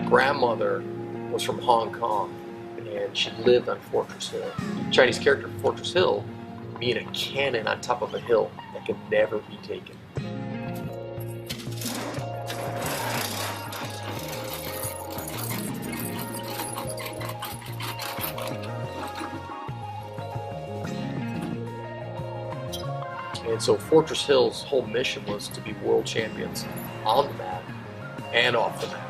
grandmother was from Hong Kong, and she lived on Fortress Hill. Chinese character Fortress Hill mean a cannon on top of a hill that can never be taken. And so Fortress Hill's whole mission was to be world champions on the mat and off the mat.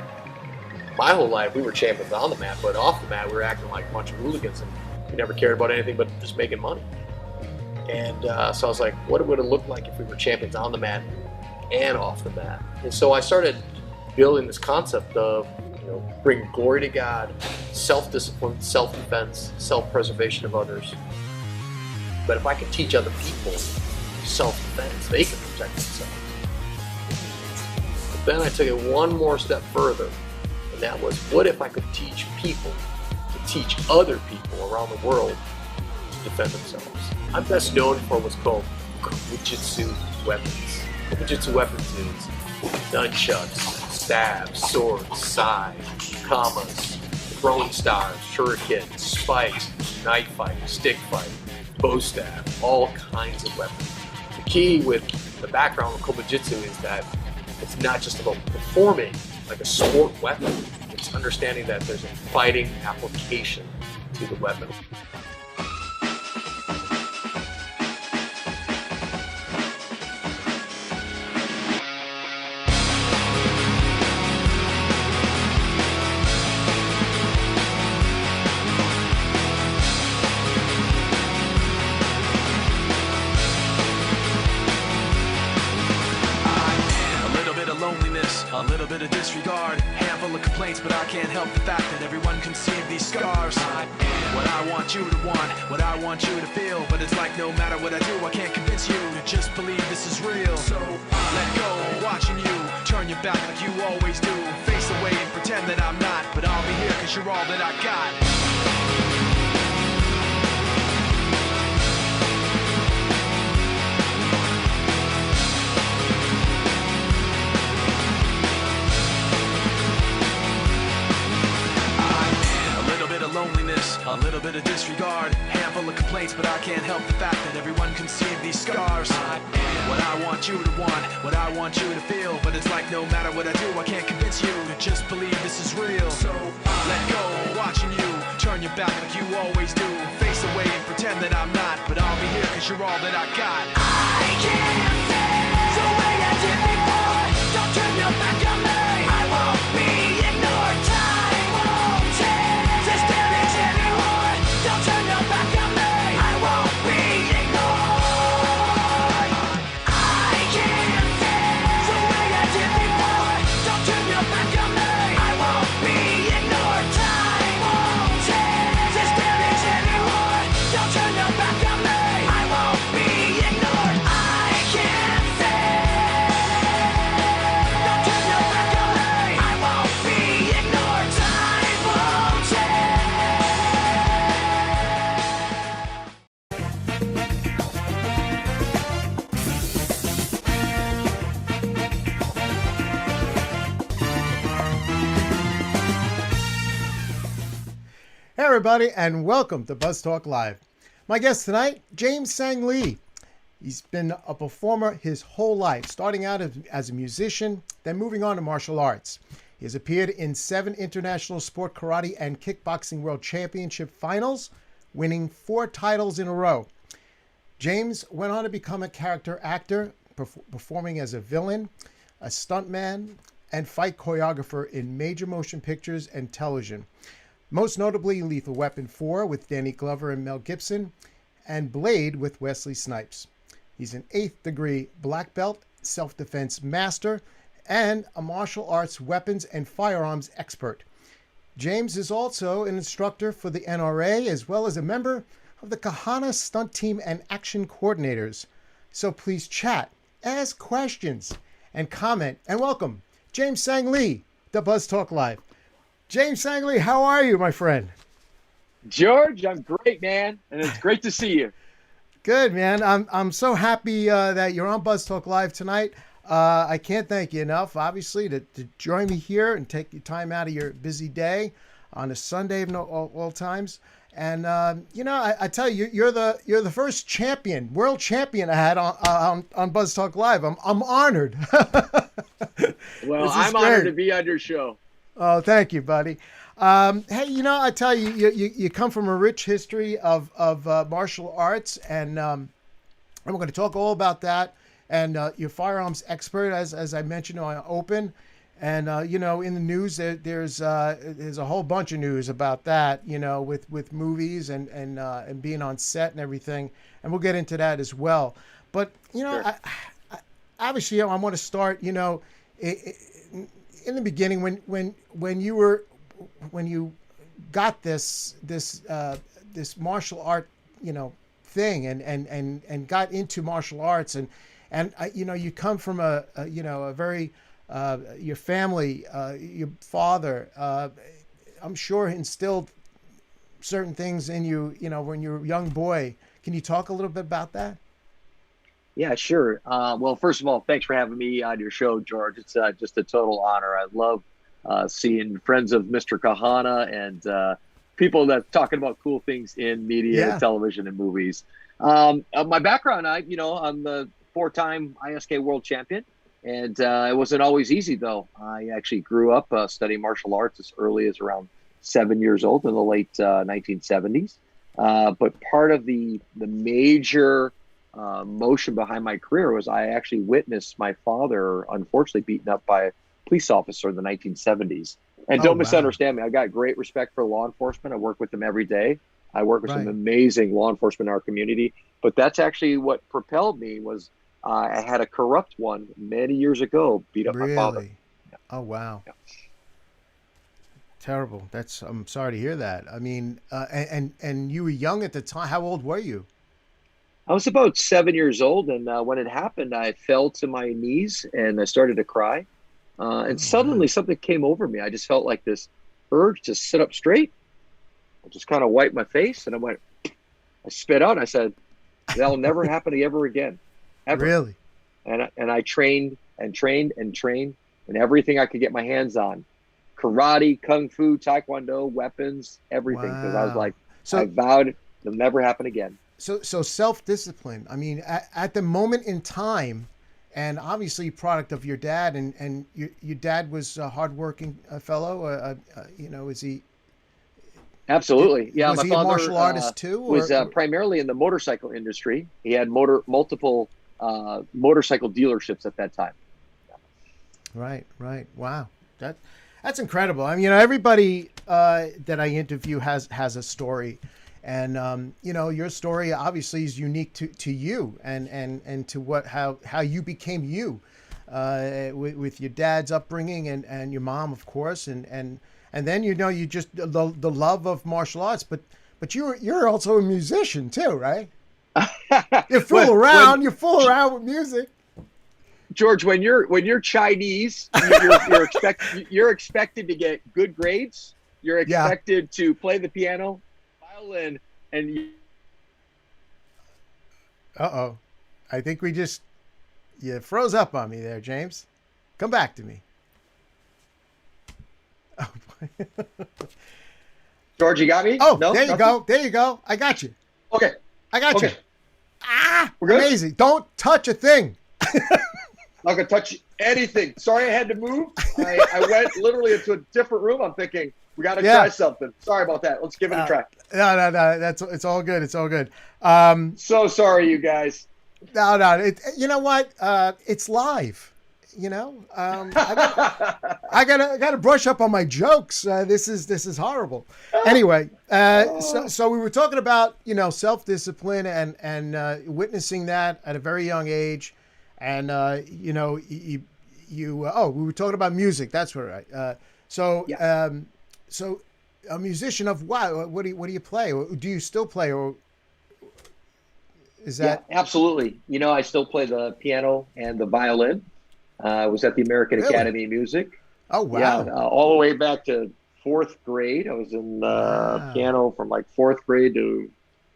My whole life we were champions on the mat, but off the mat we were acting like a bunch of hooligans and we never cared about anything but just making money. And so I was like, what would it look like if we were champions on the mat and off the mat? And so I started building this concept of, bring glory to God, self-discipline, self-defense, self-preservation of others. But if I could teach other people self-defense, they can protect themselves. But then I took it one more step further, and that was, what if I could teach people to teach other people around the world to defend themselves? I'm best known for what's called Kobujitsu weapons. Kobujitsu weapons is nunchucks, stabs, swords, sai, kamas, throwing stars, shuriken, spikes, knife fight, stick fight, bow stab, all kinds of weapons. The key with the background of Kobujitsu is that it's not just about performing like a sport weapon, it's understanding that there's a fighting application to the weapon. A little bit of disregard, handful of complaints, but I can't help the fact that everyone can see these scars. I am what I want you to want, what I want you to feel, but it's like no matter what I do, I can't convince you to just believe this is real. So let go, watching you turn your back like you always do, face away and pretend that I'm not, but I'll be here cause you're all that I got. Loneliness, a little bit of disregard, handful of complaints, but I can't help the fact that everyone can see these scars. I am what I want you to want, what I want you to feel, but it's like no matter what I do, I can't convince you to just believe this is real. So let go, watching you turn your back like you always do, face away and pretend that I'm not, but I'll be here cause you're all that I got. I can't face the way I did before, don't turn your back on me, I won't be ignored, time won't change. Don't turn your back on me, I won't be ignored. I can't face the way I did before. Don't turn your back on me, I won't be ignored. Time won't change this damage anymore. Don't turn your back on me, I won't be ignored. I can't face. Don't turn your back on me, I won't be ignored. Time won't change. Hey everybody, and welcome to Buzz Talk Live. My guest tonight, James Sang Lee. He's been a performer his whole life, starting out as a musician, then moving on to martial arts. He has appeared in 7 international sport karate and kickboxing world championship finals, winning 4 titles in a row. James went on to become a character actor, performing as a villain, a stuntman, and fight choreographer in major motion pictures and television. Most notably Lethal Weapon 4 with Danny Glover and Mel Gibson, and Blade with Wesley Snipes. He's an 8th degree black belt, self-defense master, and a martial arts weapons and firearms expert. James is also an instructor for the NRA, as well as a member of the Kahana Stunt Team and Action Coordinators. So please chat, ask questions, and comment, and welcome James Sang Lee, the Buzz Talk Live. James Sang Lee, how are you, my friend? George, I'm great, man, and it's great to see you. Good, man. I'm so happy that you're on Buzz Talk Live tonight. I can't thank you enough, obviously, to join me here and take your time out of your busy day on a Sunday of all times. And I tell you, you're the first champion, world champion I had on Buzz Talk Live. I'm honored. Well, I'm honored to be on your show. Oh, thank you, buddy. Hey, I tell you, you come from a rich history of martial arts, and we're going to talk all about that. And you're firearms expert, as I mentioned on Open. And, in the news, there's a whole bunch of news about that, with movies and being on set and everything. And we'll get into that as well. But, Sure. I obviously, I want to start, in the beginning when you got this martial art, thing and got into martial arts and you come from a very your family, your father, I'm sure instilled certain things in you, when you were a young boy. Can you talk a little bit about that? Yeah, sure. Well, first of all, thanks for having me on your show, George. It's just a total honor. I love seeing friends of Mr. Kahana and people that talking about cool things in media, television, and movies. My background, I'm the 4-time ISKA World Champion, and it wasn't always easy, though. I actually grew up studying martial arts as early as around 7 years old in the late 1970s. But part of the major motion behind my career was I actually witnessed my father unfortunately beaten up by a police officer in the 1970s. And don't misunderstand me. I got great respect for law enforcement. I work with them every day. I work with some amazing law enforcement in our community. But that's actually what propelled me was I had a corrupt one many years ago beat up my father. Yeah. Oh, wow. Yeah. Terrible. I'm sorry to hear that. I mean, and you were young at the time. How old were you? I was about 7 years old, and when it happened, I fell to my knees and I started to cry. And suddenly something came over me. I just felt like this urge to sit up straight. I just kind of wiped my face, and I spit out, and I said, that'll never happen ever again. Ever. Really? And I trained and trained and trained, and everything I could get my hands on. Karate, Kung Fu, Taekwondo, weapons, everything. Because I was like, I vowed it'll never happen again. So self-discipline. I mean, at the moment in time, and obviously product of your dad, and your dad was a hardworking fellow. Is he? Absolutely. Yeah. Was my he father, a martial artist too? Was primarily in the motorcycle industry. He had multiple motorcycle dealerships at that time. Right. Wow. That's incredible. I mean, everybody that I interview has a story. And, your story obviously is unique to you and to how you became you with your dad's upbringing and your mom, of course. And then, you just the love of martial arts. But you're also a musician, too, right? You fool around with music. George, when you're Chinese, you're expected to get good grades. You're expected to play the piano, violin, and I think you froze up on me there, James. Come back to me. Oh, George, you got me? Oh, no? There you go. I got you. Okay. I got you. We're good? Amazing. Don't touch a thing. Not gonna touch anything. Sorry, I had to move. I went literally into a different room. I'm thinking we got to try something. Sorry about that. Let's give it a try. No. It's all good. It's all good. So sorry, you guys. No. You know what? It's live. I gotta brush up on my jokes. This is horrible. Anyway, so we were talking about self-discipline and witnessing that at a very young age. And we were talking about music. That's right. So a musician of what? What do you play? Or do you still play? Or is that? Yeah, absolutely. I still play the piano and the violin. I was at the American Academy of Music. Oh wow! Yeah, all the way back to 4th grade. I was in piano from like 4th grade to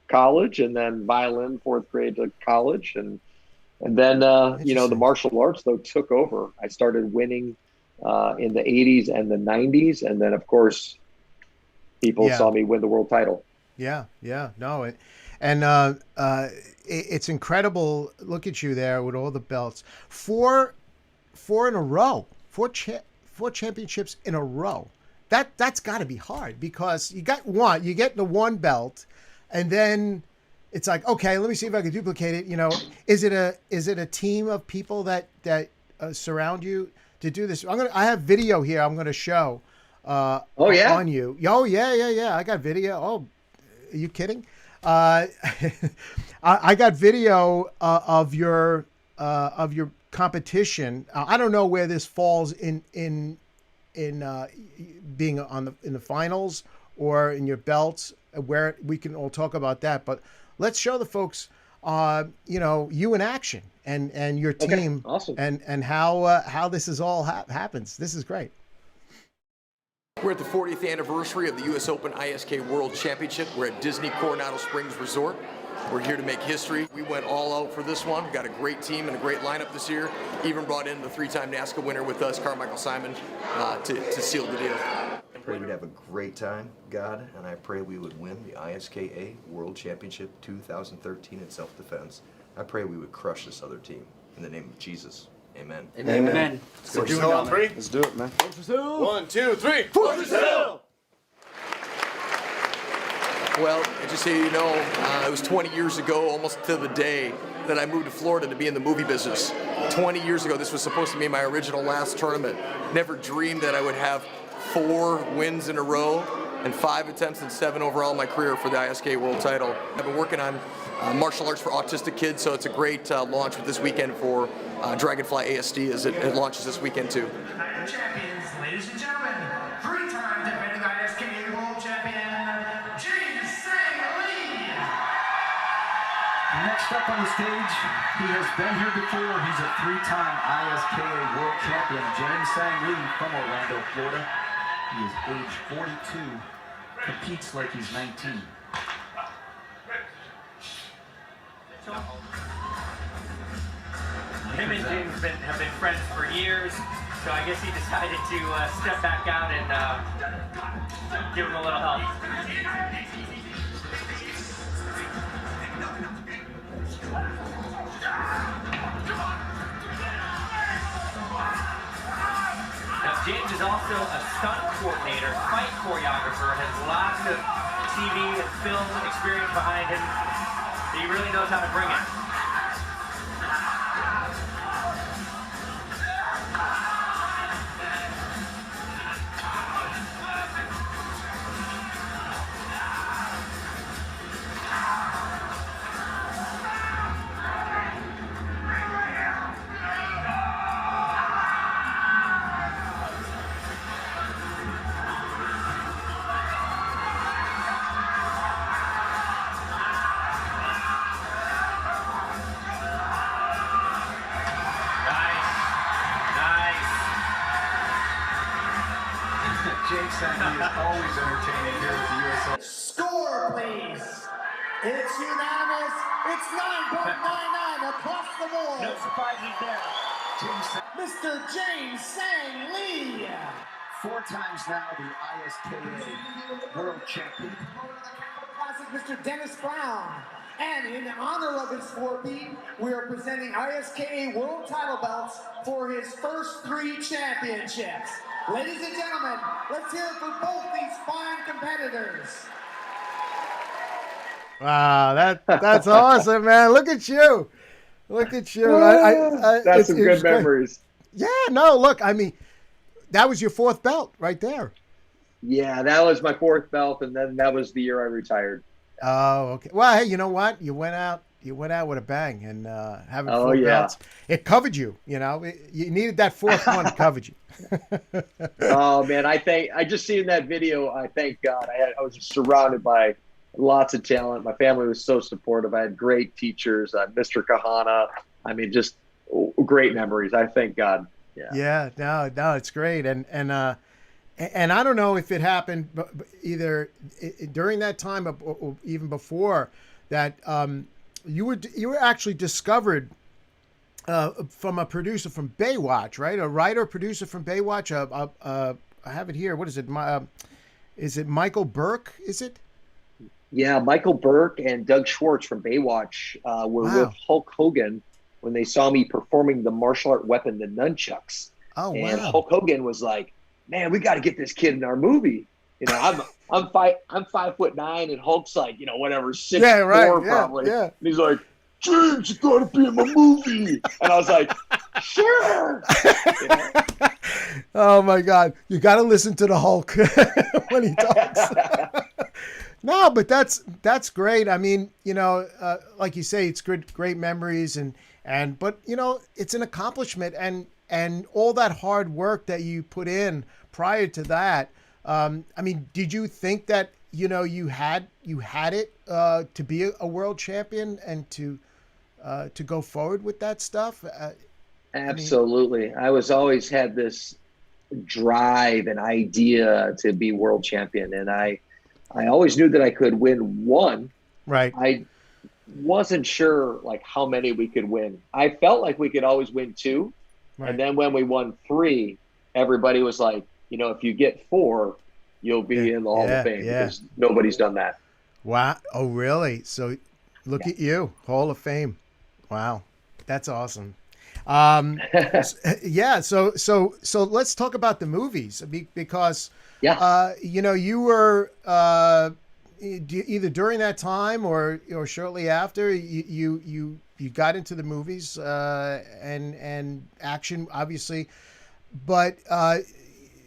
college, and then violin 4th grade to college, and And then, the martial arts, though, took over. I started winning in the 80s and the 90s. And then, of course, people saw me win the world title. Yeah, no. It's incredible. Look at you there with all the belts. Four in a row. Four championships in a row. That's got to be hard, because you get the one belt, and then it's like, okay, let me see if I can duplicate it. Is it a team of people that surround you to do this? I have video here. I'm going to show. On you. Oh yeah. I got video. Oh, are you kidding? I got video of your competition. I don't know where this falls in being in the finals or in your belts, where we can all talk about that. But let's show the folks, you in action and your team. Okay, awesome. And how this is all happens. This is great. We're at the 40th anniversary of the U.S. Open ISKA World Championship. We're at Disney Coronado Springs Resort. We're here to make history. We went all out for this one. We've got a great team and a great lineup this year. Even brought in the 3-time NASKA winner with us, Carmichael Simon, to seal the deal. I pray we'd have a great time, God, and I pray we would win the ISKA World Championship 2013 in self-defense. I pray we would crush this other team. In the name of Jesus. Amen. Amen. Let's do it on three. Let's do it, man. 1, 2, 3. Well, just so you know, it was 20 years ago, almost to the day, that I moved to Florida to be in the movie business. 20 years ago, this was supposed to be my original last tournament. Never dreamed that I would have 4 wins in a row and 5 attempts and 7 overall in my career for the ISKA World title. I've been working on martial arts for autistic kids, so it's a great launch with this weekend for DragonFly ASD as it launches this weekend too. Champions, ladies and gentlemen, 3-time defending ISKA World Champion, James Lee. Next up on the stage, he has been here before. He's a 3-time ISKA World Champion, James Lee from Orlando, Florida. He is age 42, competes like he's 19. Him and James have been friends for years, so I guess he decided to step back out and give him a little help. Now, James is also a stunt coordinator, fight choreographer, has lots of TV and film experience behind him. He really knows how to bring it. James Lee is always entertaining here at the USA. Score, please. It's unanimous. It's 9.99 across the board. No surprises there. Mr. James Lee. 4 times now the ISKA World Champion. Classic Mr. Dennis Brown. And in honor of his 4-beat, we are presenting ISKA World title belts for his first 3 championships. Ladies and gentlemen, let's hear it for both these fine competitors. Wow, that's awesome, man. Look at you. Look at you. That's some good memories. Yeah, no, look, I mean, that was your 4th belt right there. Yeah, that was my 4th belt, and then that was the year I retired. Oh, okay. Well, hey, you know what? You went out with a bang, and having 4 belts, it covered you. You needed that 4th one covered you. Oh man, I just seen that video. I thank God. I was surrounded by lots of talent. My family was so supportive. I had great teachers, Mr. Kahana. I mean, just great memories. I thank God. Yeah. No, it's great. And I don't know if it happened either during that time or even before that. You were actually discovered from a producer from Baywatch, right? A writer producer from Baywatch. I have it here. What is it? Is it Michael Burke? Is it? Yeah, Michael Burke and Doug Schwartz from Baywatch were with Hulk Hogan when they saw me performing the martial art weapon, the nunchucks. Oh, and wow. Hulk Hogan was like, "Man, we got to get this kid in our movie." You know, I'm 5'9", and Hulk's like, you know, whatever, 6'4" probably. Yeah. And he's like, "James, you got to be in my movie." And I was like, "Sure." You know? Oh my God, you got to listen to the Hulk when he talks. No, but that's great. I mean, you know, like you say, it's great memories, but you know, it's an accomplishment, and all that hard work that you put in prior to that. I mean, did you think that, you know, you had it to be a world champion and to go forward with that stuff? Absolutely. I was always had this drive and idea to be world champion, and I always knew that I could win one. Right. I wasn't sure like how many we could win. I felt like we could always win two. Right. And then when we won three, everybody was like, you know, if you get four, you'll be in the Hall of Fame, because nobody's done that. Wow. Oh, really? So look at you, Hall of Fame. Wow. That's awesome. Yeah. So let's talk about the movies, because, you know, you were, either during that time or shortly after, you got into the movies, and action, obviously, but,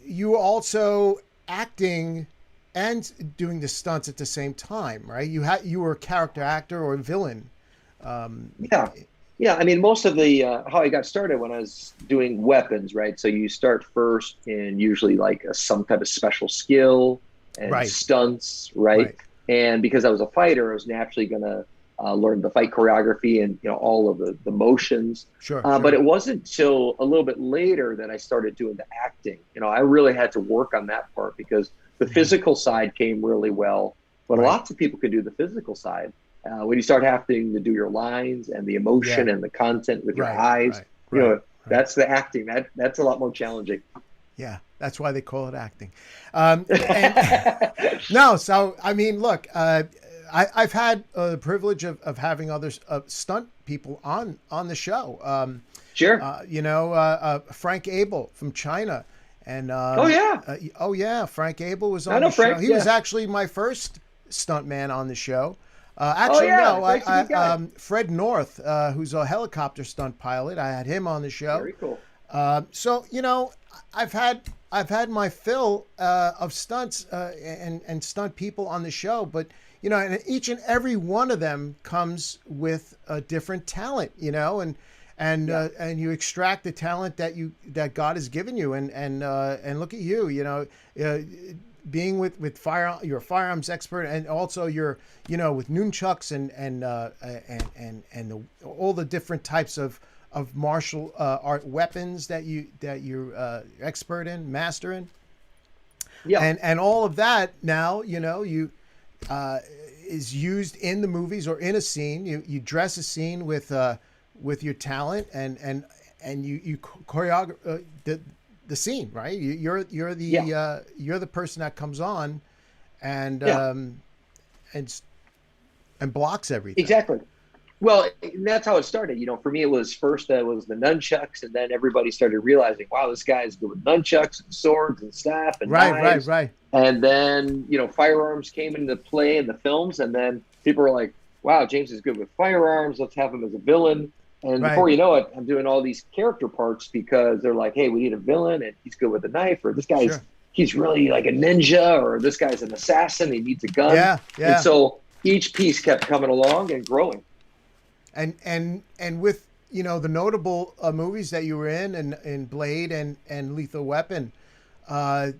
you were also acting and doing the stunts at the same time, right? You were a character actor or a villain. Yeah. I mean, most of the how I got started when I was doing weapons, right? So you start first in usually like some type of special skill and stunts, right? And because I was a fighter, I was naturally going to learn the fight choreography and, you know, all of the motions. Sure. But it wasn't until a little bit later that I started doing the acting. You know, I really had to work on that part, because the physical side came really well, but lots of people could do the physical side. When you start having to do your lines and the emotion and the content with your eyes, you know, that's the acting. That's a lot more challenging. Yeah, that's why they call it acting. No, so I mean, look, I've had the privilege of having others stunt people on the show. Sure. You know, Frank Abel from China, and Frank Abel was on the show. He was actually my first stunt man on the show. Fred North, who's a helicopter stunt pilot, I had him on the show. Very cool. So, you know, I've had my fill of stunts and stunt people on the show, but, you know, and each and every one of them comes with a different talent, you know, and you extract the talent that God has given you, and look at you, you know, being with you're a firearms expert, and also you're, you know, with nunchucks and all the different types of martial art weapons that you're expert in, master in. Yeah. And all of that now, you know, is used in the movies or in a scene. You dress a scene with your talent, and you choreograph the scene, right? You're the person that comes on and blocks everything. Exactly. Well, that's how it started. You know, for me, it was first it was the nunchucks, and then everybody started realizing, wow, this guy's good with nunchucks and swords and staff and knives. Right. And then, you know, firearms came into play in the films, and then people were like, wow, James is good with firearms. Let's have him as a villain. And before you know it, I'm doing all these character parts because they're like, hey, we need a villain, and he's good with a knife, or this guy's he's really like a ninja, or this guy's an assassin, he needs a gun. Yeah. And so each piece kept coming along and growing. And with, you know, the notable movies that you were in Blade and Lethal Weapon, how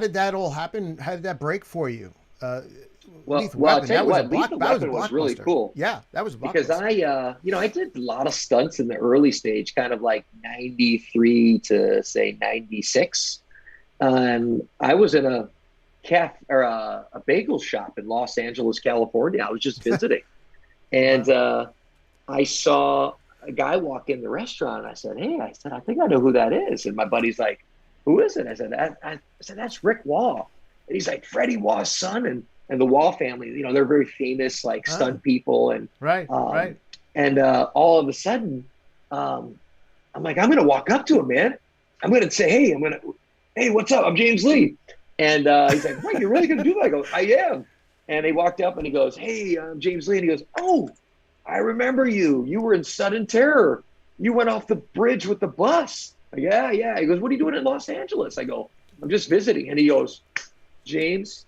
did that all happen? How did that break for you? Well, I'll tell you what, Lethal Weapon was really cool. Yeah, that was a because I did a lot of stunts in the early stage, kind of like 93 to say 96. I was in a bagel shop in Los Angeles, California. I was just visiting. And I saw a guy walk in the restaurant, and I said, "Hey," I said, "I think I know who that is." And my buddy's like, "Who is it?" I said, I said, "That's Rick Waugh." And he's like, "Freddie Waugh's son." And the Waugh family, you know, they're very famous, like stunt people. And right. And all of a sudden, I'm like, I'm gonna walk up to him, man. I'm gonna say, "Hey, what's up? I'm James Lee." And he's like, "What? You're really gonna do that?" I go, "I am." And he walked up and he goes, "Hey, I'm James Lee." And he goes, "Oh, I remember you. You were in Sudden Terror. You went off the bridge with the bus." Yeah. He goes, "What are you doing in Los Angeles?" I go, "I'm just visiting." And he goes, "James,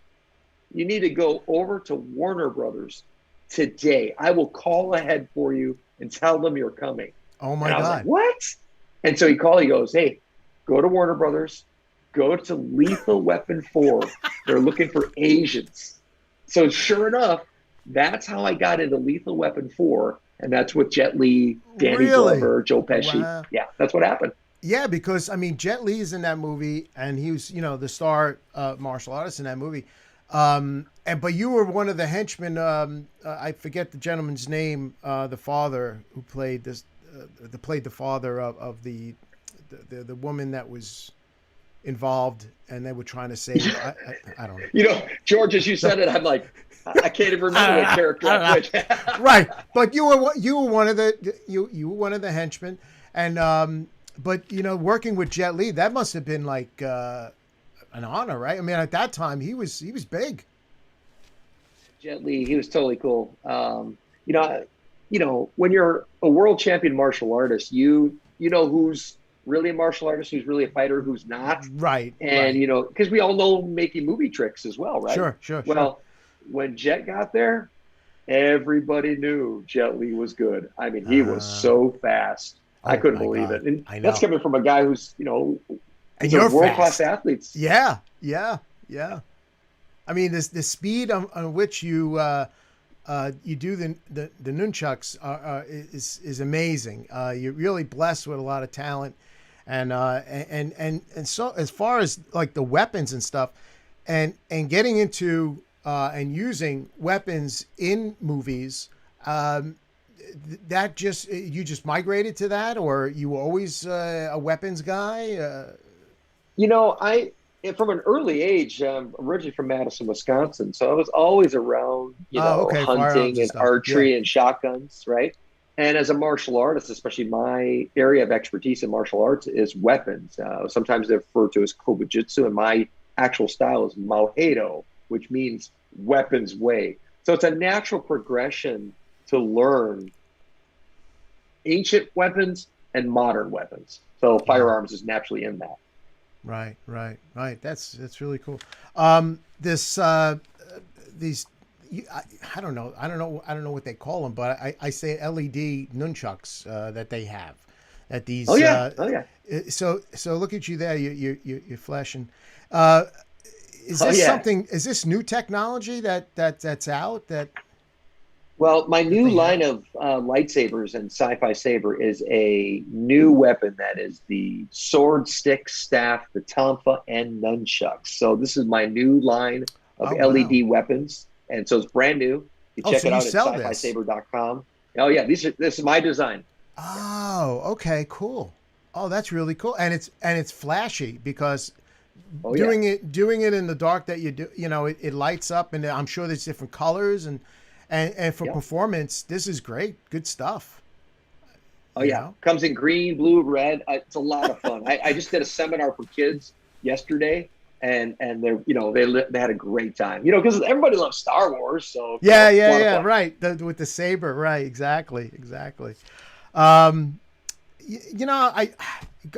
you need to go over to Warner Brothers today. I will call ahead for you and tell them you're coming." Oh my and I was God. like, "What?" And so he called, he goes, "Hey, go to Warner Brothers, go to Lethal Weapon 4. They're looking for Asians." So sure enough, that's how I got into Lethal Weapon 4. And that's with Jet Li, Danny Glover, Joe Pesci. Wow. Yeah, that's what happened. Yeah, because I mean, Jet Li is in that movie, and he was, you know, the star martial artist in that movie. But you were one of the henchmen. I forget the gentleman's name. The father who played this, played the father of the woman that was involved, and they were trying to save. I don't know. You know, George, as you said it, I'm like, I can't even remember what character I played. Right, but you were one of the you were one of the henchmen, and but you know, working with Jet Li, that must have been like an honor, right? I mean, at that time, he was big. Jet Li, he was totally cool. You know, when you're a world champion martial artist, you know who's really a martial artist, who's really a fighter, who's not. Right. And, you know, because we all know making movie tricks as well, right? Sure. Well, when Jet got there, everybody knew Jet Li was good. I mean, he was so fast. I couldn't believe it. And that's coming from a guy who's, you know, and you're world-class athletes. Yeah. I mean, the speed on which you do the nunchucks is amazing. You're really blessed with a lot of talent, and so as far as like the weapons and stuff, and getting into and using weapons in movies, that just you just migrated to that, or you were always a weapons guy? You know, from an early age, I'm originally from Madison, Wisconsin, so I was always around, hunting and archery and shotguns, right? And as a martial artist, especially my area of expertise in martial arts is weapons. Sometimes they're referred to as kobujutsu, and my actual style is Maoheido, which means weapons way. So it's a natural progression to learn ancient weapons and modern weapons. So firearms is naturally in that. Right. That's really cool. These, I don't know what they call them, but I say LED nunchucks that they have. At these. Oh yeah. So look at you there. You're flashing. Is this something? Is this new technology that's out? Well, my new line of lightsabers and sci-fi saber is a new weapon that is the sword, stick, staff, the tonfa, and nunchucks. So this is my new line of LED weapons, and so it's brand new. You check it out at sci-fisaber.com. Oh yeah, this is my design. Oh, okay, cool. Oh, that's really cool, and it's flashy because doing it in the dark that you do, it lights up, and I'm sure there's different colors and for performance, this is great. Good stuff. Oh yeah, comes in green, blue, red. It's a lot of fun. I just did a seminar for kids yesterday, and they had a great time. Because everybody loves Star Wars, so yeah, right. With the saber, right? Exactly. I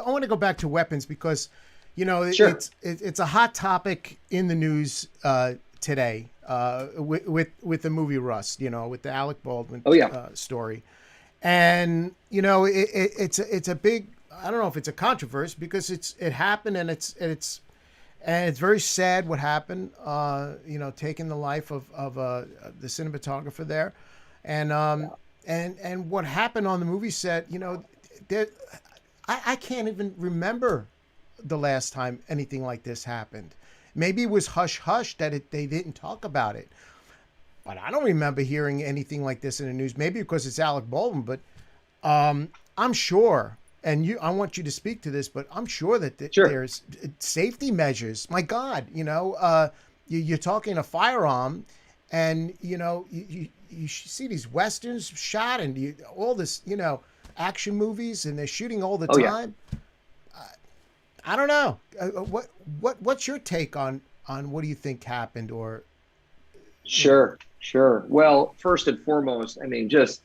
want to go back to weapons because it's a hot topic in the news today. With the movie Rust, with the Alec Baldwin story, and it's a big, I don't know if it's a controversy because it happened and it's very sad what happened, taking the life of the cinematographer there, and what happened on the movie set. I can't even remember the last time anything like this happened. Maybe it was hush-hush that they didn't talk about it. But I don't remember hearing anything like this in the news. Maybe because it's Alec Baldwin, but I'm sure, and I want you to speak to this, but I'm sure that Sure. there's safety measures. My God, you're talking a firearm, and you see these westerns shot and all this, action movies, and they're shooting all the Oh, yeah. time. I don't know. What's your take on what do you think happened, or? Sure. Well, first and foremost, I mean, just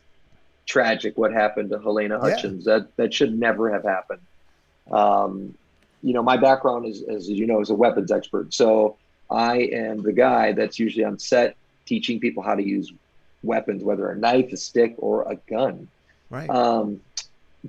tragic what happened to Helena Hutchins. That should never have happened. My background is, as you know, is a weapons expert. So I am the guy that's usually on set teaching people how to use weapons, whether a knife, a stick, or a gun. Right.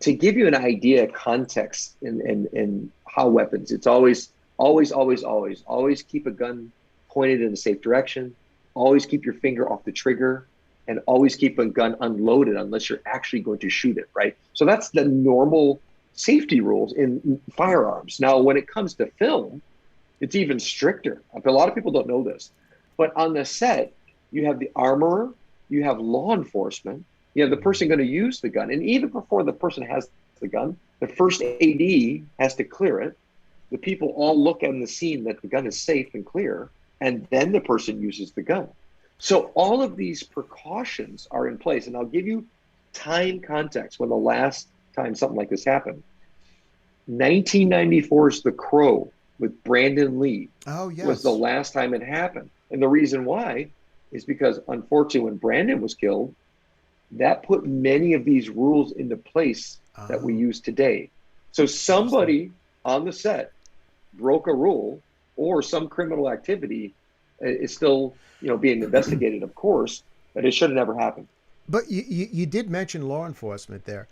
To give you an idea, context in how weapons, it's always keep a gun pointed in a safe direction. Always keep your finger off the trigger, and always keep a gun unloaded unless you're actually going to shoot it, right? So that's the normal safety rules in firearms. Now, when it comes to film, it's even stricter. A lot of people don't know this, but on the set, you have the armorer, you have law enforcement, you have the person going to use the gun. And even before the person has the gun, the first AD has to clear it. The people all look on the scene that the gun is safe and clear, and then the person uses the gun. So all of these precautions are in place. And I'll give you time context when the last time something like this happened. 1994's The Crow with Brandon Lee was the last time it happened. And the reason why is because, unfortunately, when Brandon was killed, that put many of these rules into place that we use today. So somebody on the set broke a rule, or some criminal activity is still, being investigated, of course, but it should have never happened. But you did mention law enforcement there.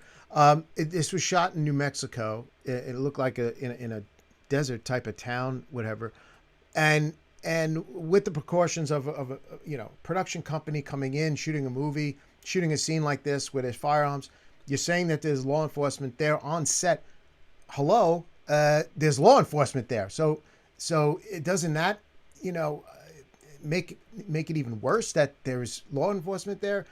This was shot in New Mexico. It looked like in a desert type of town, whatever. And with the precautions of a production company coming in, shooting a movie, shooting a scene like this where there's firearms, you're saying that there's law enforcement there on set. Hello, there's law enforcement there. So it doesn't that, make it even worse that there's law enforcement there?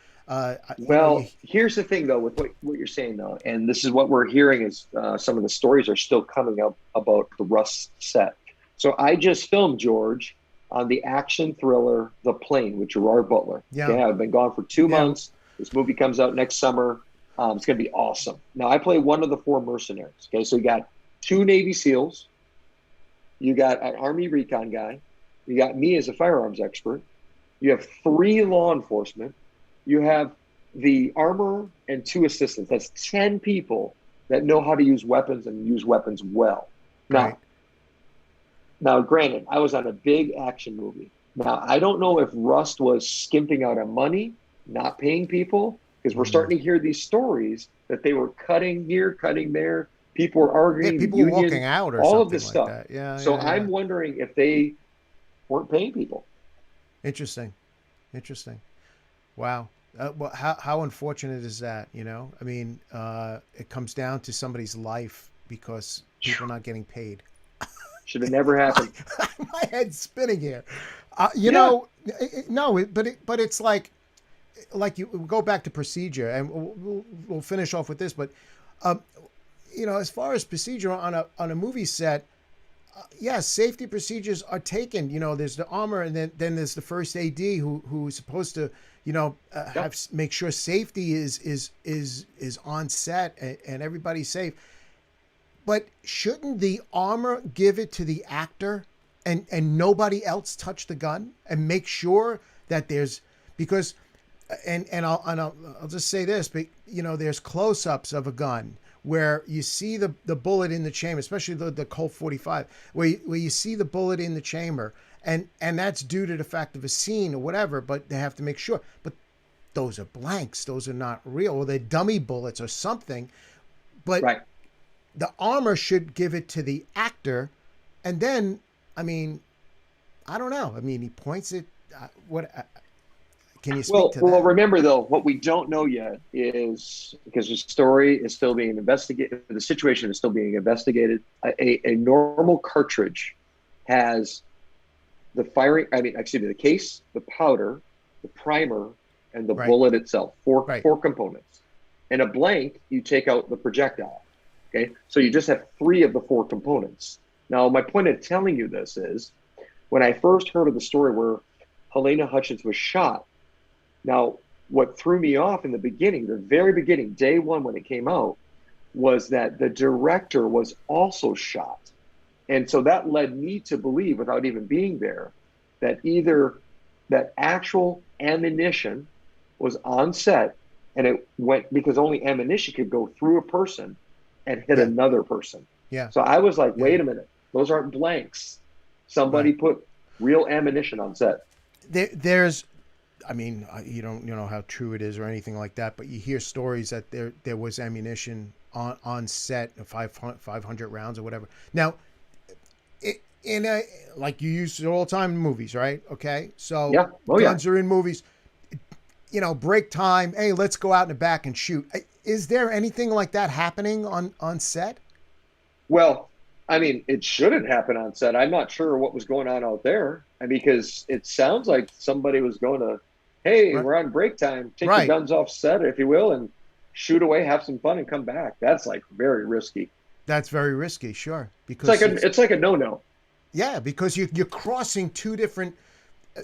Here's the thing, though, with what you're saying, though, and this is what we're hearing is some of the stories are still coming up about the Rust set. So I just filmed, George, on the action thriller The Plane with Gerard Butler. Yeah. Okay, I've been gone for 2 months. This movie comes out next summer. It's going to be awesome. Now, I play one of the 4 mercenaries. Okay, so you got 2 Navy SEALs. You got an Army recon guy. You got me as a firearms expert. You have 3 law enforcement. You have the armorer and 2 assistants. That's 10 people that know how to use weapons and use weapons well. Now, granted, I was on a big action movie. Now, I don't know if Rust was skimping out on money, not paying people, because we're starting to hear these stories that they were cutting here, cutting there. People were arguing. Yeah, people were walking out or all something of this like stuff. that. Yeah. So I'm wondering if they weren't paying people. Interesting. Wow. Well, how unfortunate is that? I mean, it comes down to somebody's life because people are not getting paid. Should have never happened. My head's spinning here. No, but it's like you go back to procedure, and we'll finish off with this. But as far as procedure on a movie set, yes, safety procedures are taken. There's the armor, and then there's the first AD who's supposed to make sure safety is on set and everybody's safe. But shouldn't the armor give it to the actor and nobody else touch the gun and make sure that because I'll just say this, but there's close-ups of a gun where you see the bullet in the chamber, especially the Colt 45, where you see the bullet in the chamber, and that's due to the fact of a scene or whatever, but they have to make sure. But those are blanks. Those are not real, or they're dummy bullets or something. But right. The armor should give it to the actor, and then, I mean, I don't know. I mean, he points it. Can you speak to that? Well, remember, though, what we don't know yet is, because the story is still being investigated, the situation is still being investigated, a normal cartridge has the the case, the powder, the primer, and the bullet itself, four components. And a blank, you take out the projectile. Okay, so you just have 3 of the 4 components. Now, my point of telling you this is, when I first heard of the story where Helena Hutchins was shot, now what threw me off in the beginning, the very beginning, day 1 when it came out, was that the director was also shot. And so that led me to believe, without even being there, that either that actual ammunition was on set and it went, because only ammunition could go through a person and hit another person. Yeah. So I was like, wait a minute, those aren't blanks. Somebody put real ammunition on set. There's, I mean, you don't know how true it is or anything like that, but you hear stories that there was ammunition on set, 500 rounds or whatever. Now, in a, like you use it all the time in movies, right? Okay, so guns are in movies. You know, break time. Hey, let's go out in the back and shoot. Is there anything like that happening on set? Well, I mean, it shouldn't happen on set. I'm not sure what was going on out there, because it sounds like somebody was going to, hey, we're on break time. Take your guns off set, if you will, and shoot away, have some fun, and come back. That's like very risky. That's very risky, sure. Because it's like a no-no. Yeah, because you're crossing 2 different.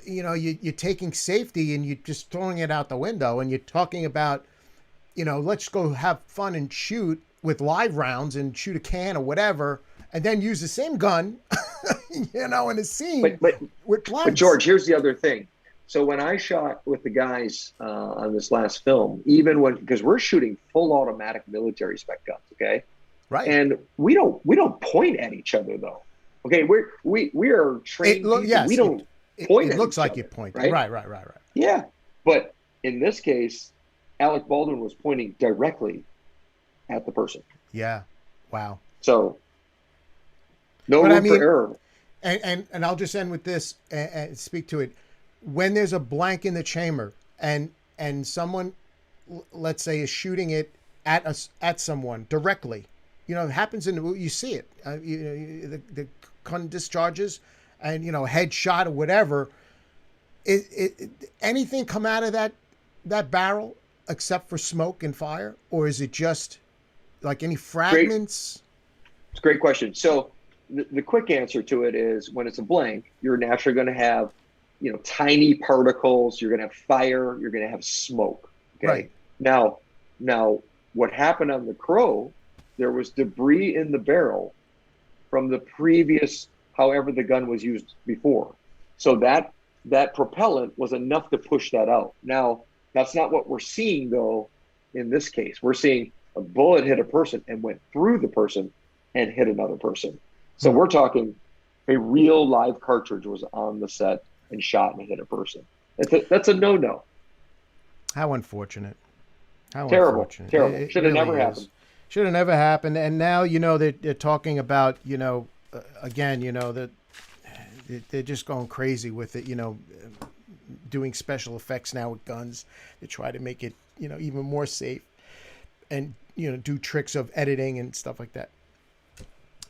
You know, you're taking safety and you're just throwing it out the window, and you're talking about, you know, let's go have fun and shoot with live rounds and shoot a can or whatever, and then use the same gun, you know, in a scene with blanks. But George, here's the other thing. So when I shot with the guys on this last film, because we're shooting full automatic military spec guns, okay? Right. And we don't point at each other though. Okay, we are trained. We don't point. It looks like you point. Right? Right. Yeah, but in this case, Alec Baldwin was pointing directly at the person. Yeah. Wow. So no room for error. And I'll just end with this and speak to it. When there's a blank in the chamber and someone, let's say, is shooting it at someone directly, you know, it happens you see it. The gun discharges, and you know, headshot or whatever. Anything come out of that barrel except for smoke and fire, or is it just like any fragments? It's a great question. So the quick answer to it is, when it's a blank, you're naturally going to have, you know, tiny particles. You're going to have fire. You're going to have smoke. Okay. Right. Now, what happened on the Crow? There was debris in the barrel from the previous, however the gun was used before. So that propellant was enough to push that out. Now, that's not what we're seeing though in this case. We're seeing a bullet hit a person and went through the person and hit another person. So we're talking a real live cartridge was on the set and shot and hit a person. That's a no-no. How unfortunate. Terrible. Unfortunate. Terrible. Should have never happened. Should have never happened. And now, you know, they're talking about, you know, again, you know, that they're just going crazy with it, you know, doing special effects now with guns to try to make it, you know, even more safe, and, you know, do tricks of editing and stuff like that.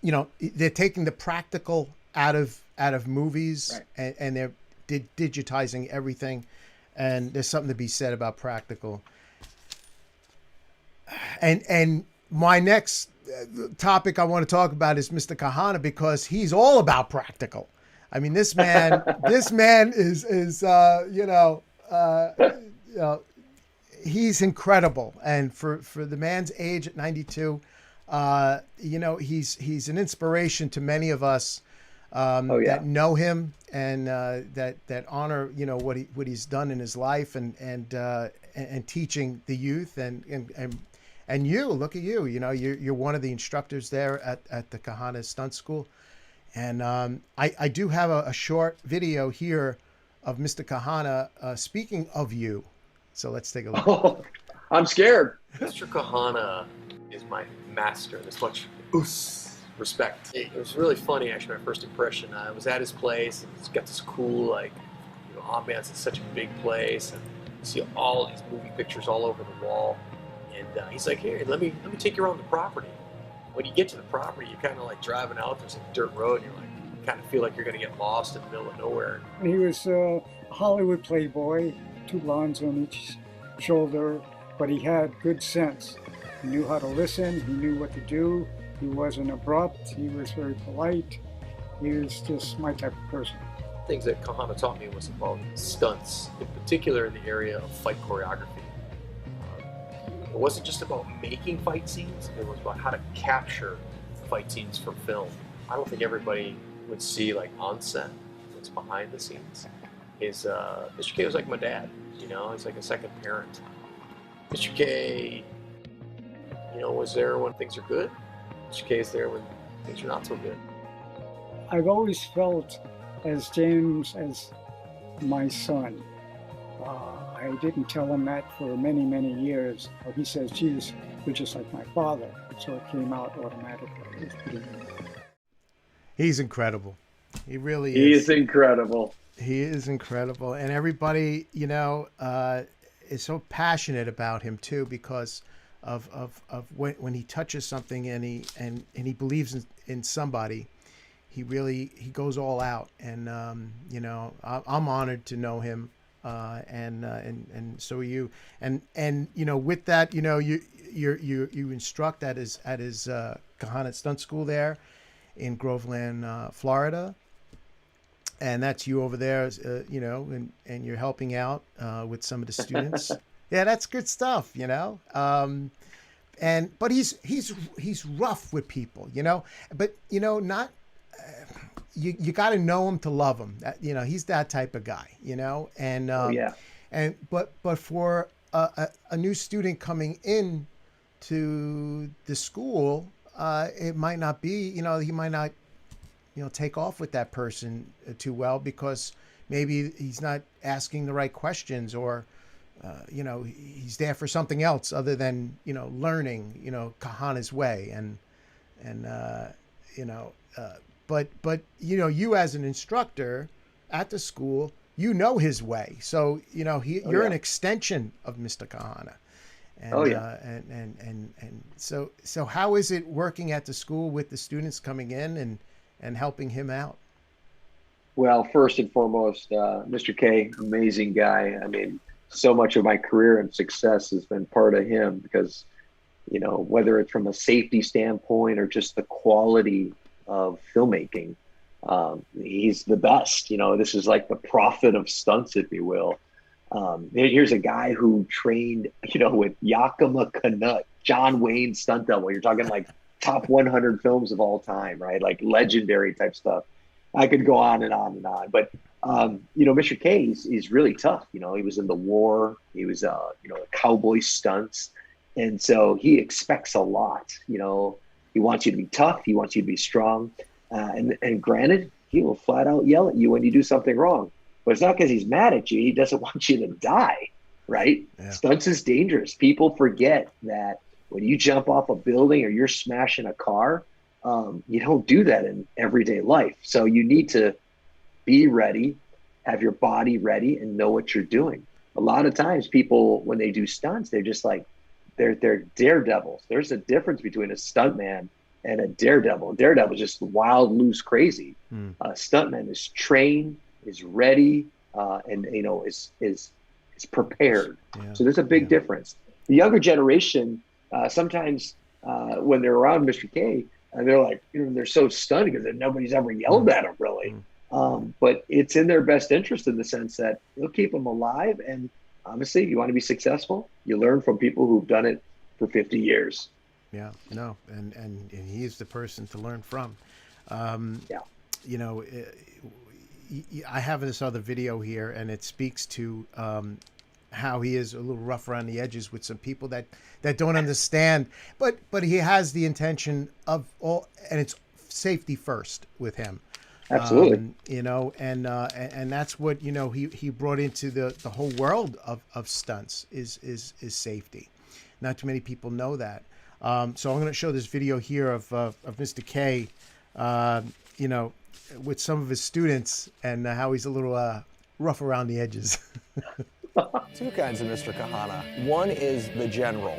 You know, they're taking the practical out of movies, and they're digitizing everything. And there's something to be said about practical. And my next topic I want to talk about is Mr. Kahana, because he's all about practical. I mean, this man is you know, he's incredible. And for the man's age at 92, you know, he's an inspiration to many of us that know him and that honor, you know, what he's done in his life and teaching the youth and you, look at you, you know, you're one of the instructors there at the Kahana Stunt School. And I do have a short video here of Mr. Kahana speaking of you. So let's take a look. Oh, I'm scared. Mr. Kahana is my master. This much respect. It was really funny, actually, my first impression. I was at his place, and he's got this cool, like, you know, ambiance. It's such a big place, and you see all these movie pictures all over the wall. And he's like, here, let me take you around the property. When you get to the property, you're kind of like driving out. There's a dirt road, and you're like, you kind of feel like you're going to get lost in the middle of nowhere. He was a Hollywood playboy, 2 blondes on each shoulder, but he had good sense. He knew how to listen, he knew what to do, he wasn't abrupt, he was very polite, he was just my type of person. Things that Kahana taught me was about stunts, in particular in the area of fight choreography. It wasn't just about making fight scenes, it was about how to capture fight scenes for film. I don't think everybody would see like on set what's behind the scenes. Mr. K was like my dad, you know, he's like a second parent. Mr. K, you know, was there when things are good. Mr. K is there when things are not so good. I've always felt as James as my son. I didn't tell him that for many, many years. He says, geez, you're just like my father. So it came out automatically. He's incredible. He really is. He is incredible. He is incredible. And everybody, you know, is so passionate about him too, because of when he touches something and he believes in somebody, he goes all out. And you know, I'm honored to know him, and so are you. And you know, with that, you know, you instruct at his Kahana Stunt School there in Groveland, Florida. And that's you over there, you know, and you're helping out with some of the students. Yeah, that's good stuff, you know. But he's rough with people, you know. But you know, not you got to know him to love him. You know, he's that type of guy, you know. And but for a new student coming in to the school, it might not be, you know, he might not, you know, take off with that person too well, because maybe he's not asking the right questions, or you know, he's there for something else other than, you know, learning, you know, Kahana's way. And you know, but you know, you as an instructor at the school, you know his way, so you know you're an extension of Mr. Kahana. And and so how is it working at the school with the students coming in and helping him out? Well, first and foremost, Mr. K, amazing guy. I mean, so much of my career and success has been part of him, because, you know, whether it's from a safety standpoint or just the quality of filmmaking, he's the best. You know, this is like the prophet of stunts, if you will. Here's a guy who trained, you know, with Yakima Canutt, John Wayne stunt double. You're talking like top 100 films of all time, right? Like legendary type stuff. I could go on and on and on. But, you know, Mr. K, he's really tough. You know, he was in the war. He was, you know, cowboy stunts. And so he expects a lot. You know, he wants you to be tough. He wants you to be strong. And granted, he will flat out yell at you when you do something wrong. But it's not because he's mad at you. He doesn't want you to die, right? Yeah. Stunts is dangerous. People forget that when you jump off a building or you're smashing a car, you don't do that in everyday life. So you need to be ready, have your body ready, and know what you're doing. A lot of times people, when they do stunts, they're just like, they're daredevils. There's a difference between a stuntman and a daredevil. A daredevil is just wild, loose, crazy. A stuntman is trained, is ready, and, you know, is prepared. Yeah. So there's a big difference. The younger generation, sometimes when they're around Mr. K, they're like, you know, they're so stunned because nobody's ever yelled at them, really. But it's in their best interest, in the sense that they'll keep them alive. And honestly, you want to be successful, you learn from people who've done it for 50 years. Yeah, no, and he is the person to learn from. You know, I have this other video here, and it speaks to how he is a little rough around the edges with some people that don't understand, but he has the intention of all, and it's safety first with him. Absolutely. You know, and that's what, you know, he brought into the whole world of stunts is safety. Not too many people know that. So I'm going to show this video here of Mr. K, you know, with some of his students, and how he's a little rough around the edges. Two kinds of Mr. Kahana. One is the general.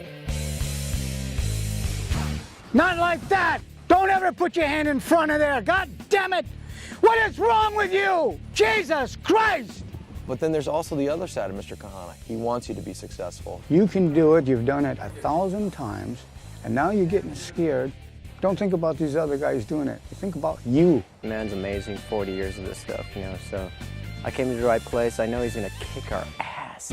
Not like that! Don't ever put your hand in front of there! God damn it! What is wrong with you? Jesus Christ! But then there's also the other side of Mr. Kahana. He wants you to be successful. You can do it. You've done it 1,000 times, and now you're getting scared. Don't think about these other guys doing it. Think about you. Man's amazing, 40 years of this stuff, you know, so I came to the right place. I know he's gonna kick our ass.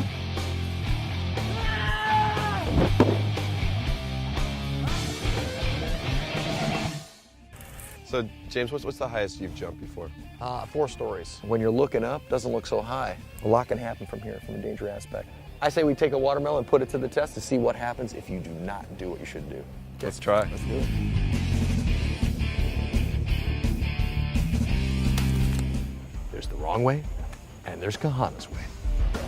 So, James, what's the highest you've jumped before? 4 stories. When you're looking up, doesn't look so high. A lot can happen from here, from a danger aspect. I say we take a watermelon and put it to the test to see what happens if you do not do what you should do. Let's try. Let's do it. There's the wrong way, and there's Kahana's way.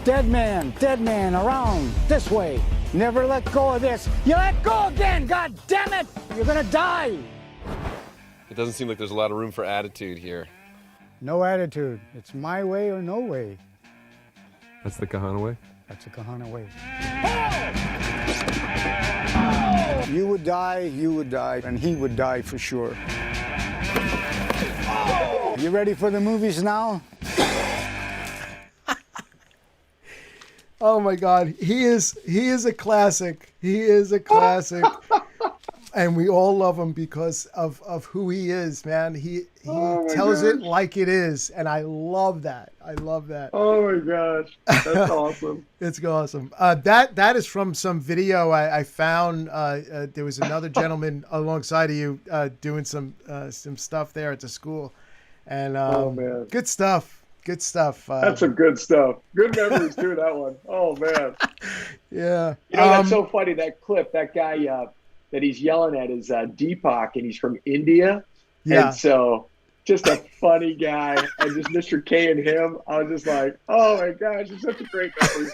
Dead man, around, this way. Never let go of this. You let go again, god damn it! You're gonna die! It doesn't seem like there's a lot of room for attitude here. No attitude. It's my way or no way. That's the Kahana way? That's the Kahana way. You would die, and he would die for sure. You ready for the movies now? Oh my God, he is a classic. He is a classic, and we all love him because of who he is, man. He tells it like it is, and I love that. I love that. Oh my gosh, that's awesome. It's awesome. That is from some video I found. There was another gentleman alongside of you doing some stuff there at the school, and oh man, good stuff. Good stuff. That's some good stuff. Good memories too, that one. Oh man. Yeah. You know, that's so funny, that clip, that guy that he's yelling at is Deepak, and he's from India. Yeah. And so just a funny guy, and just Mr. K and him. I was just like, oh my gosh, it's such a great memory.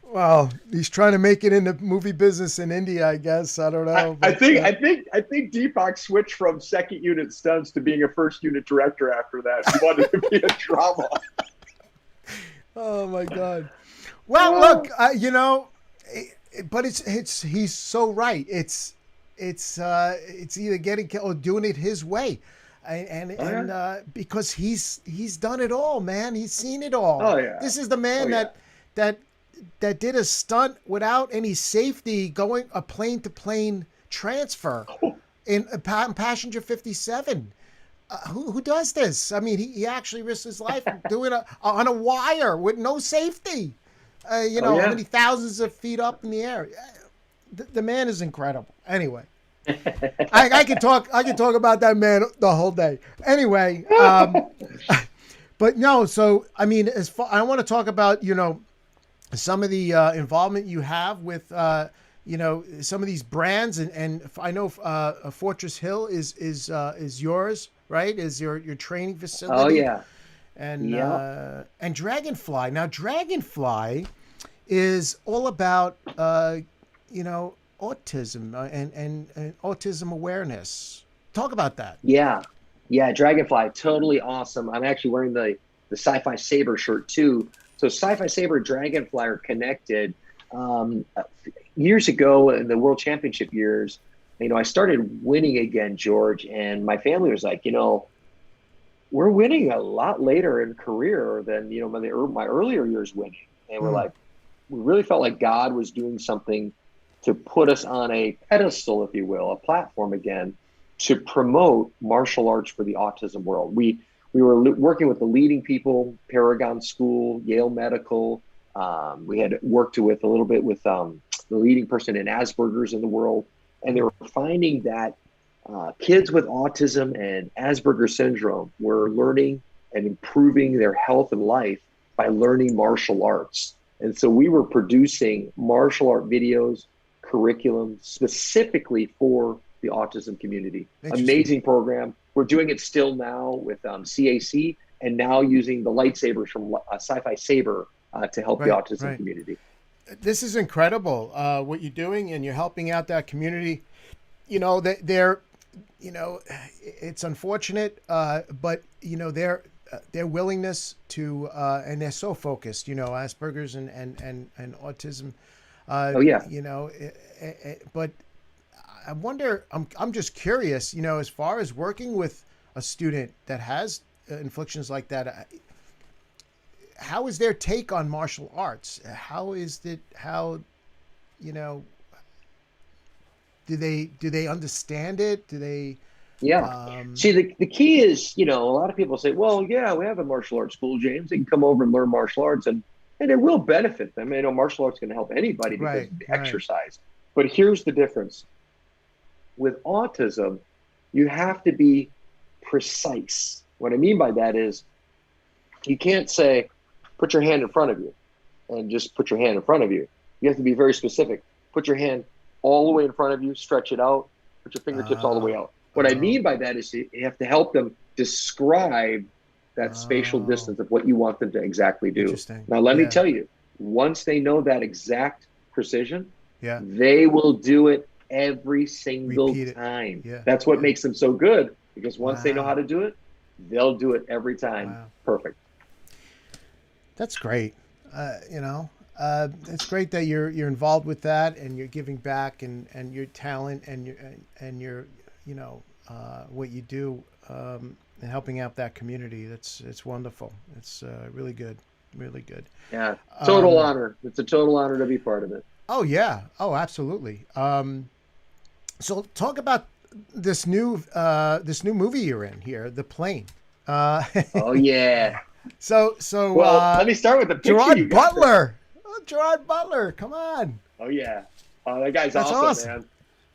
Well, he's trying to make it in the movie business in India, I guess. I don't know. I think Deepak switched from second unit stunts to being a first unit director after that. He wanted to be a drama. Oh my God. Well, look, you know, but he's so right. It's either getting or doing it his way, and because he's done it all, man. He's seen it all. Oh yeah. This is the man that did a stunt without any safety, going a plane to plane transfer in a passenger 57. Who does this? I mean, he actually risked his life doing on a wire with no safety. You know, how many thousands of feet up in the air. The man is incredible. Anyway, I could talk about that man the whole day. Anyway, but no. So I mean, I want to talk about, you know, some of the involvement you have with you know, some of these brands, and I know Fortress Hill is yours, right? Is your training facility? Oh yeah. And DragonFly. Now DragonFly is all about you know, autism and autism awareness. Talk about that. Yeah, DragonFly, totally awesome. I'm actually wearing the Sci-Fi Saber shirt too. So Sci-Fi Saber and DragonFly are connected. Years ago in the World Championship years, you know, I started winning again, George, and my family was like, you know, we're winning a lot later in career than, you know, my earlier years winning. And we're like, we really felt like God was doing something to put us on a pedestal, if you will, a platform again, to promote martial arts for the autism world. We were working with the leading people, Paragon School, Yale Medical. We had worked with a little bit with the leading person in Asperger's in the world. And they were finding that kids with autism and Asperger's syndrome were learning and improving their health and life by learning martial arts. And so we were producing martial art videos, curriculum specifically for the autism community. Amazing program. We're doing it still now with CAC, and now using the lightsabers from Sci-Fi Saber to help the autism community. This is incredible, what you're doing, and you're helping out that community. You know, they're, you know, it's unfortunate, but you know, their willingness to, and they're so focused, you know, Asperger's and autism. You know, but I wonder, I'm just curious, you know, as far as working with a student that has inflictions like that, how is their take on martial arts? How is it? How, you know, do they understand it? Do they? Yeah. See, the key is, you know, a lot of people say, well, yeah, we have a martial arts school, James. They can come over and learn martial arts, and it will benefit them. You know, martial arts can help anybody because of the exercise. But here's the difference. With autism, you have to be precise. What I mean by that is you can't say, put your hand in front of you and just put your hand in front of you. You have to be very specific. Put your hand all the way in front of you, stretch it out, put your fingertips all the way out. What I mean by that is you have to help them describe that spatial distance of what you want them to exactly do. Now, let me tell you, once they know that exact precision, they will do it every single time. That's what makes them so good, because once they know how to do it, they'll do it every time. Perfect. That's great. You know, it's great that you're involved with that, and you're giving back, and your talent and your you know, what you do, and helping out that community. It's wonderful. It's really good. Really good. Yeah. Total honor. It's a total honor to be part of it. Oh yeah. Oh, absolutely. So talk about this new movie you're in here, The Plane. Oh yeah. So well, let me start with the picture. Gerard Butler. Oh, Gerard Butler, come on. Oh yeah. That guy's That's awesome, man.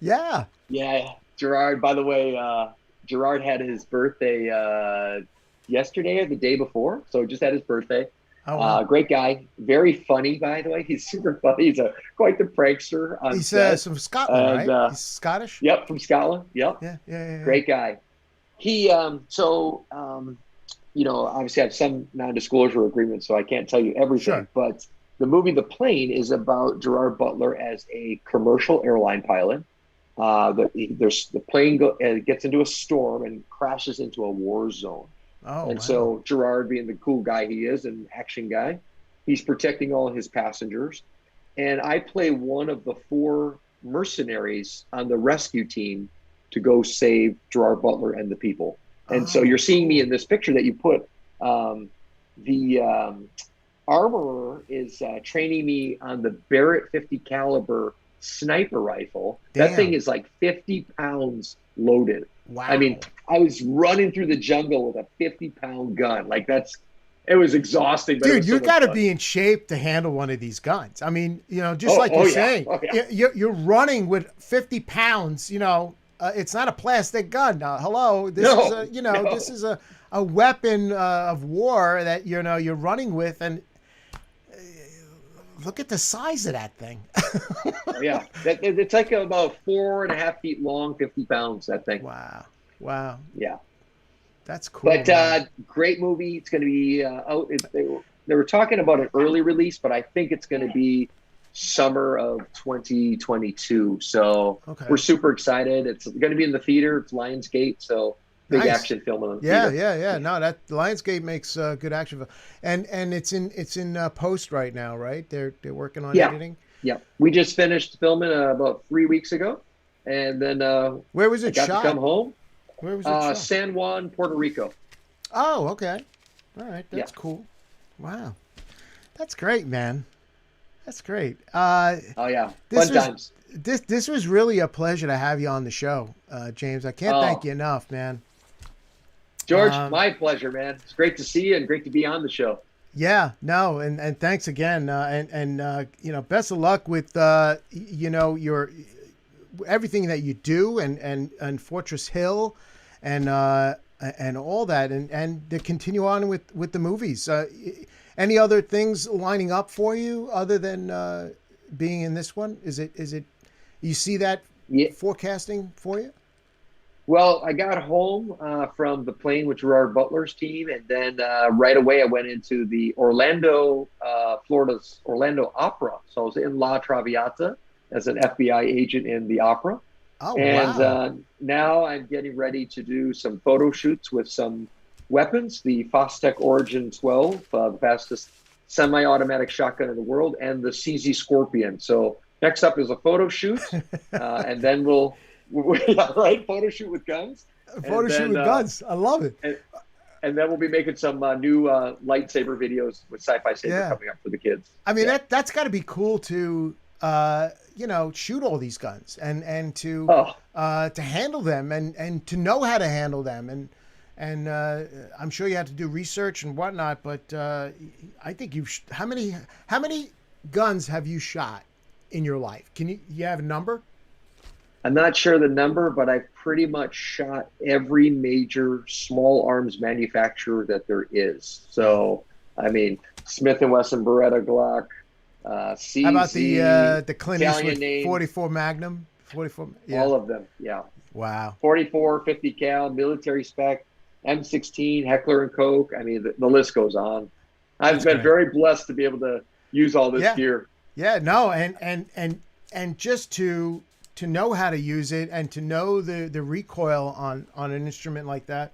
Yeah. Yeah. Gerard, by the way, Gerard had his birthday yesterday or the day before, so just had his birthday. Oh, wow. Great guy, very funny, by the way. He's super funny. He's quite the prankster on He's set. from Scotland, right? He's Scottish. Yep, from Scotland. Yep. Yeah. Great guy. He you know, obviously I have some non-disclosure agreements, so I can't tell you everything. Sure. But the movie The Plane is about Gerard Butler as a commercial airline pilot. The plane gets into a storm and crashes into a war zone. So Gerard, being the cool guy he is, an action guy, he's protecting all his passengers. And I play one of the 4 mercenaries on the rescue team to go save Gerard Butler and the people. And so you're seeing me in this picture that you put. The armorer is training me on the Barrett 50 caliber sniper rifle. Damn. That thing is like 50 pounds loaded. Wow. I mean, I was running through the jungle with a 50-pound gun. Like it was exhausting. But dude, you got to be in shape to handle one of these guns. I mean, you know, just like you're saying, you're running with 50 pounds, you know, it's not a plastic gun. Hello. This is a weapon of war that, you know, you're running with, and look at the size of that thing. Yeah. It's like about 4.5 feet long, 50 pounds, that thing. Wow. Yeah. That's cool. But great movie. It's going to be out. They were talking about an early release, but I think it's going to be summer of 2022. So we're super excited. It's going to be in the theater. It's Lionsgate. So big action film in the theater. Yeah. No, that Lionsgate makes good action film, and it's in post right now, right? They're working on editing. Yeah, we just finished filming about 3 weeks ago, and then where was it I got shot? to come home. Where was it shot? San Juan, Puerto Rico. Oh, okay. All right, that's cool. Wow, that's great, man. That's great. Oh yeah, fun times. This was really a pleasure to have you on the show, James. I can't thank you enough, man. George, my pleasure, man. It's great to see you and great to be on the show. Yeah, no, and thanks again, and you know, best of luck with you know, your everything that you do, and Fortress Hill, and all that, and to continue on with the movies. Any other things lining up for you other than being in this one? Is it you see that forecasting for you? Well, I got home from The Plane with Gerard Butler's team, and then right away I went into the Florida's Orlando Opera. So I was in La Traviata as an FBI agent in the opera. Oh, and wow. Now I'm getting ready to do some photo shoots with some weapons, the Fostech Origin 12, the fastest semi-automatic shotgun in the world, and the CZ Scorpion. So next up is a photo shoot, and then we'll... photo shoot with guns. Photo shoot with guns. I love it. And then we'll be making some new lightsaber videos with Sci-Fi Saber coming up for the kids. I mean, that's got to be cool to, shoot all these guns and to handle them and to know how to handle them. And I'm sure you have to do research and whatnot, but I think how many guns have you shot in your life? You have a number? I'm not sure the number, but I've pretty much shot every major small arms manufacturer that there is. So, I mean, Smith & Wesson, Beretta, Glock, CZ. How about the Clint Italian Eastwood names, 44 Magnum? 44, yeah. all of them, yeah. Wow. 44, 50 cal, military spec, M16, Heckler & Koch. I mean, the list goes on. I've been very blessed to be able to use all this gear. Yeah, no, and just to know how to use it and to know the recoil on an instrument like that,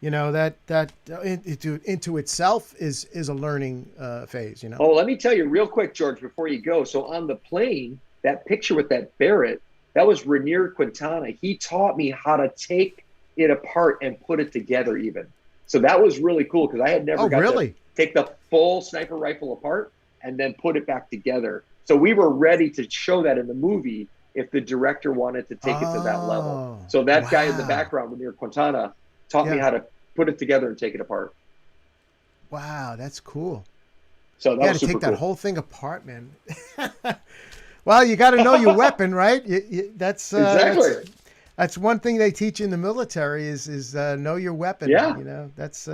that into itself is a learning phase, Oh, let me tell you real quick, George, before you go. So on the plane, that picture with that Barrett, that was Rainier Quintana. He taught me how to take it apart and put it together even. So that was really cool because I had never got to take the full sniper rifle apart and then put it back together. So we were ready to show that in the movie if the director wanted to take it to that level. So that guy in the background, Rainier Quintana, taught me how to put it together and take it apart. Wow, that's cool. So that you got was to super take that cool. whole thing apart, man. Well, you got to know your weapon, right? That's exactly. That's one thing they teach in the military is know your weapon. Yeah. That's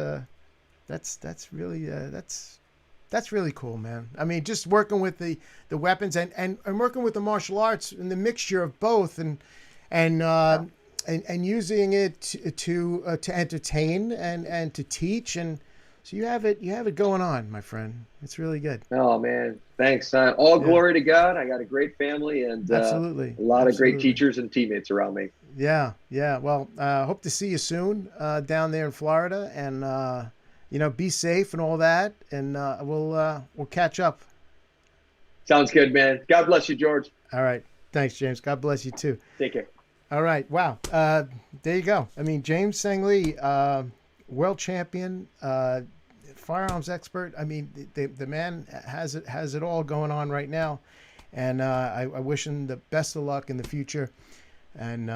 really that's really cool, man. I mean, just working with the weapons and working with the martial arts and the mixture of both and using it to entertain and to teach, and so you have it going on, my friend. It's really good. Oh man, thanks. All glory to God. I got a great family and absolutely a lot of great teachers and teammates around me. Yeah. Well, hope to see you soon down there in Florida, and be safe and all that, and we'll catch up. Sounds good, man. God bless you, George. All right. Thanks, James. God bless you too. Take care. All right. Wow. There you go. I mean, James Sang Lee, world champion, firearms expert. I mean, the man has it all going on right now, and I wish him the best of luck in the future. And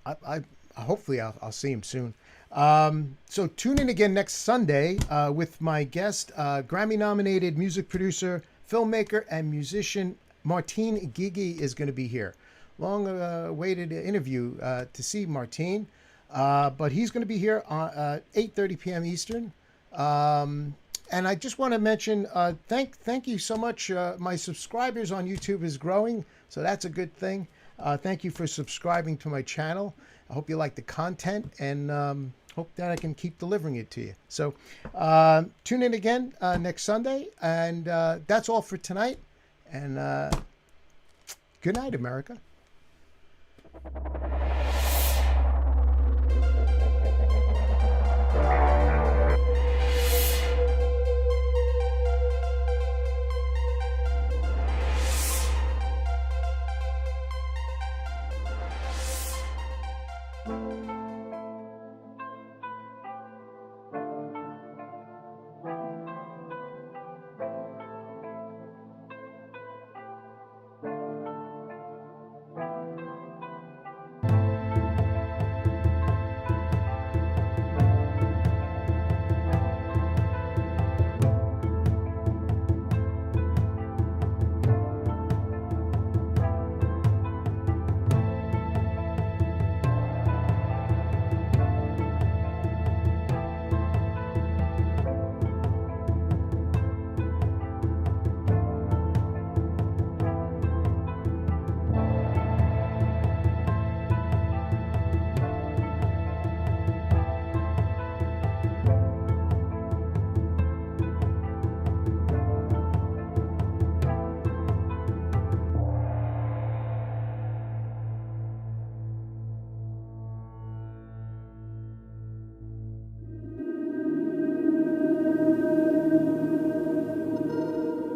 I hopefully I'll see him soon. So tune in again next Sunday with my guest, Grammy-nominated music producer, filmmaker, and musician Martine Gigi is going to be here. Long-awaited interview to see Martine, but he's going to be here on 8:30 p.m. Eastern. And I just want to mention, thank you so much. My subscribers on YouTube is growing, so that's a good thing. Thank you for subscribing to my channel. I hope you like the content, and hope that I can keep delivering it to you. So tune in again next Sunday, and that's all for tonight. And good night, America.